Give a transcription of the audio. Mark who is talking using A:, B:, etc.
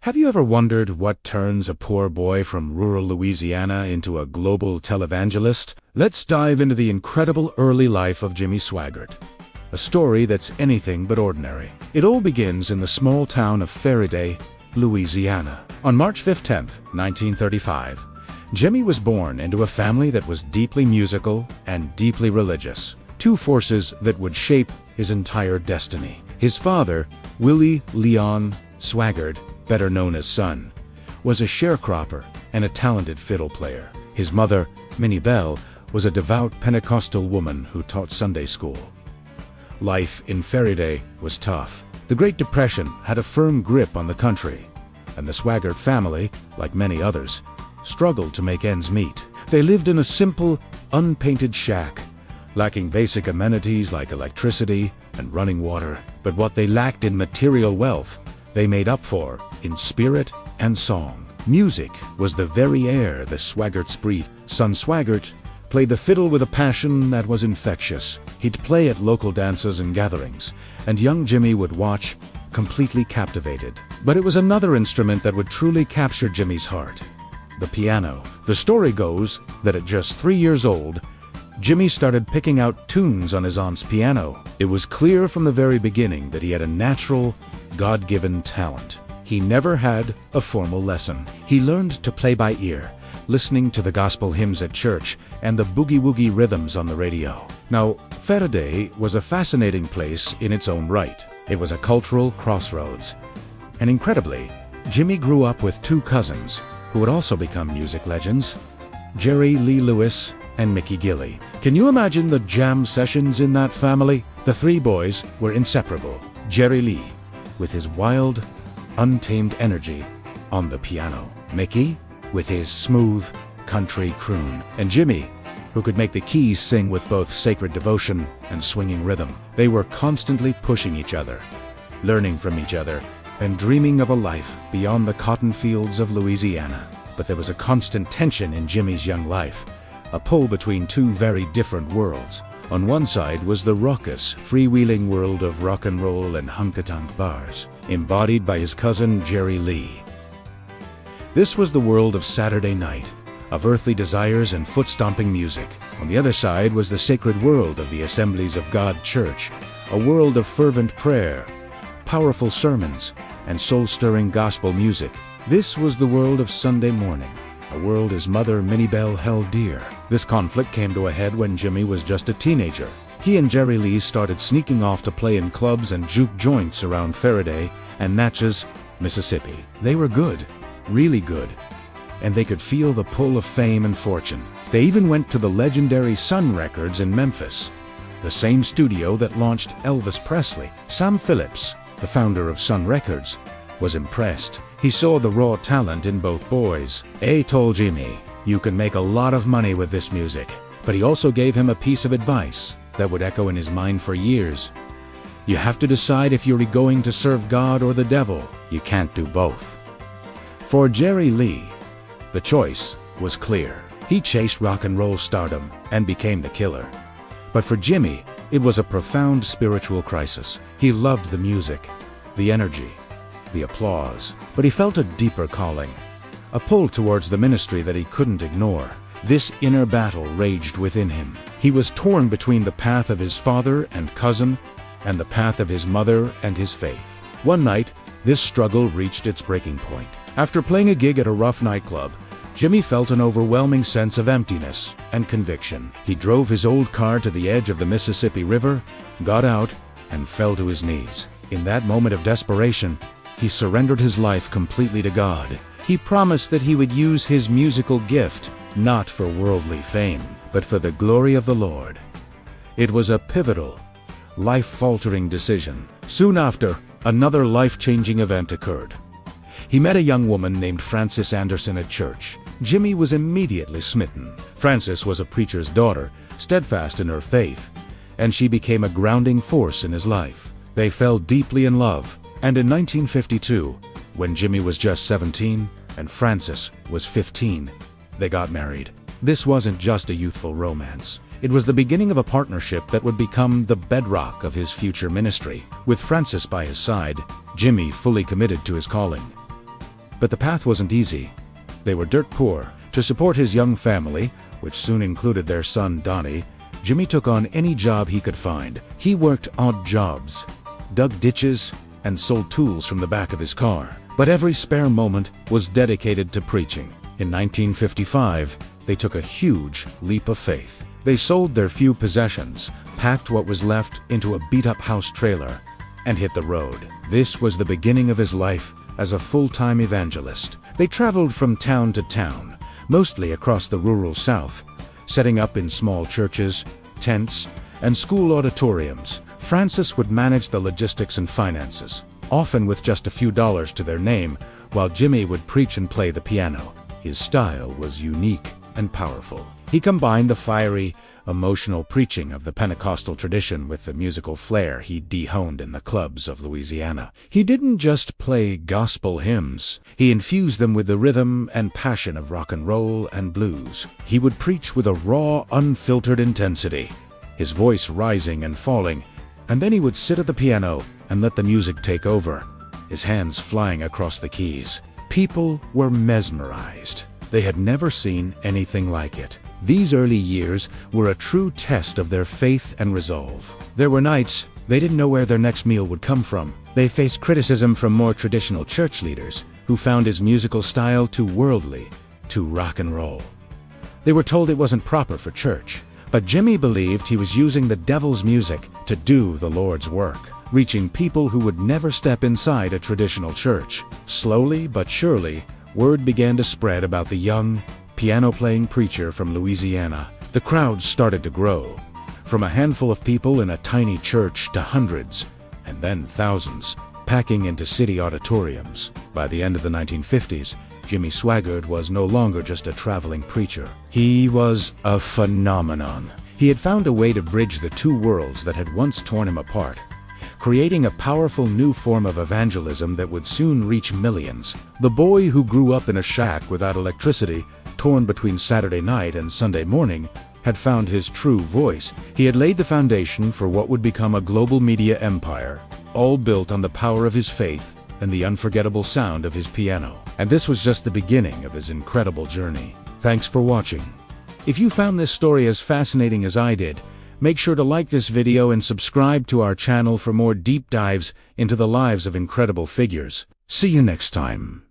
A: Have you ever wondered what turns a poor boy from rural Louisiana into a global televangelist? Let's dive into the incredible early life of Jimmy Swaggart. A story that's anything but ordinary. It all begins in the small town of Faraday, Louisiana. On March 15, 1935, Jimmy was born into a family that was deeply musical and deeply religious, two forces that would shape his entire destiny. His father, Willie Leon Swaggart, better known as Son, was a sharecropper and a talented fiddle player. His mother, Minnie Bell, was a devout Pentecostal woman who taught Sunday school. Life in Faraday was tough. The Great Depression had a firm grip on the country, and the Swaggart family, like many others, struggled to make ends meet. They lived in a simple, unpainted shack, lacking basic amenities like electricity and running water. But what they lacked in material wealth, they made up for in spirit and song. Music was the very air the Swaggarts breathed. Son Swaggart played the fiddle with a passion that was infectious. He'd play at local dances and gatherings, and young Jimmy would watch, completely captivated. But it was another instrument that would truly capture Jimmy's heart: the piano. The story goes that at just 3 years old, Jimmy started picking out tunes on his aunt's piano. It was clear from the very beginning that he had a natural, God-given talent. He never had a formal lesson. He learned to play by ear, listening to the gospel hymns at church and the boogie-woogie rhythms on the radio. Now, Faraday was a fascinating place in its own right. It was a cultural crossroads. And incredibly, Jimmy grew up with two cousins who would also become music legends: Jerry Lee Lewis and Mickey Gilley. Can you imagine the jam sessions in that family? The three boys were inseparable. Jerry Lee, with his wild, untamed energy on the piano; Mickey, with his smooth country croon; and Jimmy, who could make the keys sing with both sacred devotion and swinging rhythm. They were constantly pushing each other, learning from each other, and dreaming of a life beyond the cotton fields of Louisiana. But there was a constant tension in Jimmy's young life, a pull between two very different worlds. On one side was the raucous, freewheeling world of rock and roll and honky-tonk bars, embodied by his cousin Jerry Lee. This was the world of Saturday night, of earthly desires and foot-stomping music. On the other side was the sacred world of the Assemblies of God church, a world of fervent prayer, powerful sermons, and soul-stirring gospel music. This was the world of Sunday morning, a world his mother, Minnie Bell, held dear. This conflict came to a head when Jimmy was just a teenager. He and Jerry Lee started sneaking off to play in clubs and juke joints around Faraday and Natchez, Mississippi. They were good, really good, and they could feel the pull of fame and fortune. They even went to the legendary Sun Records in Memphis, the same studio that launched Elvis Presley. Sam Phillips, the founder of Sun Records, was impressed. He saw the raw talent in both boys. He told Jimmy, "You can make a lot of money with this music." But he also gave him a piece of advice that would echo in his mind for years. "You have to decide if you're going to serve God or the devil. You can't do both." For Jerry Lee, the choice was clear. He chased rock and roll stardom and became the killer. But for Jimmy, it was a profound spiritual crisis. He loved the music, the energy, the applause, but he felt a deeper calling, a pull towards the ministry that he couldn't ignore. This inner battle raged within him. He was torn between the path of his father and cousin and the path of his mother and his faith. One night, this struggle reached its breaking point. After playing a gig at a rough nightclub, Jimmy felt an overwhelming sense of emptiness and conviction. He drove his old car to the edge of the Mississippi River, got out, and fell to his knees. In that moment of desperation, he surrendered his life completely to God. He promised that he would use his musical gift not for worldly fame, but for the glory of the Lord. It was a pivotal, life-altering decision. Soon after, another life-changing event occurred. He met a young woman named Frances Anderson at church. Jimmy was immediately smitten. Frances was a preacher's daughter, steadfast in her faith, and she became a grounding force in his life. They fell deeply in love, and in 1952, when Jimmy was just 17 and Frances was 15, they got married. This wasn't just a youthful romance. It was the beginning of a partnership that would become the bedrock of his future ministry. With Frances by his side, Jimmy fully committed to his calling. But the path wasn't easy. They were dirt poor. To support his young family, which soon included their son Donnie, Jimmy took on any job he could find. He worked odd jobs, dug ditches, and sold tools from the back of his car. But every spare moment was dedicated to preaching. In 1955, they took a huge leap of faith. They sold their few possessions, packed what was left into a beat-up house trailer, and hit the road. This was the beginning of his life as a full-time evangelist. They traveled from town to town, mostly across the rural South, setting up in small churches, tents, and school auditoriums. Francis would manage the logistics and finances, often with just a few dollars to their name, while Jimmy would preach and play the piano. His style was unique and powerful. He combined the fiery, emotional preaching of the Pentecostal tradition with the musical flair he de-honed in the clubs of Louisiana. He didn't just play gospel hymns. He infused them with the rhythm and passion of rock and roll and blues. He would preach with a raw, unfiltered intensity, his voice rising and falling, and then he would sit at the piano and let the music take over, his hands flying across the keys. People were mesmerized. They had never seen anything like it. These early years were a true test of their faith and resolve. There were nights they didn't know where their next meal would come from. They faced criticism from more traditional church leaders, who found his musical style too worldly, too rock and roll. They were told it wasn't proper for church, but Jimmy believed he was using the devil's music to do the Lord's work, reaching people who would never step inside a traditional church. Slowly but surely, word began to spread about the young, piano-playing preacher from Louisiana. The crowds started to grow, from a handful of people in a tiny church to hundreds, and then thousands, packing into city auditoriums. By the end of the 1950s, Jimmy Swaggart was no longer just a traveling preacher. He was a phenomenon. He had found a way to bridge the two worlds that had once torn him apart, creating a powerful new form of evangelism that would soon reach millions. The boy who grew up in a shack without electricity, torn between Saturday night and Sunday morning, had found his true voice. He had laid the foundation for what would become a global media empire, all built on the power of his faith and the unforgettable sound of his piano. And this was just the beginning of his incredible journey. Thanks for watching. If you found this story as fascinating as I did, make sure to like this video and subscribe to our channel for more deep dives into the lives of incredible figures. See you next time.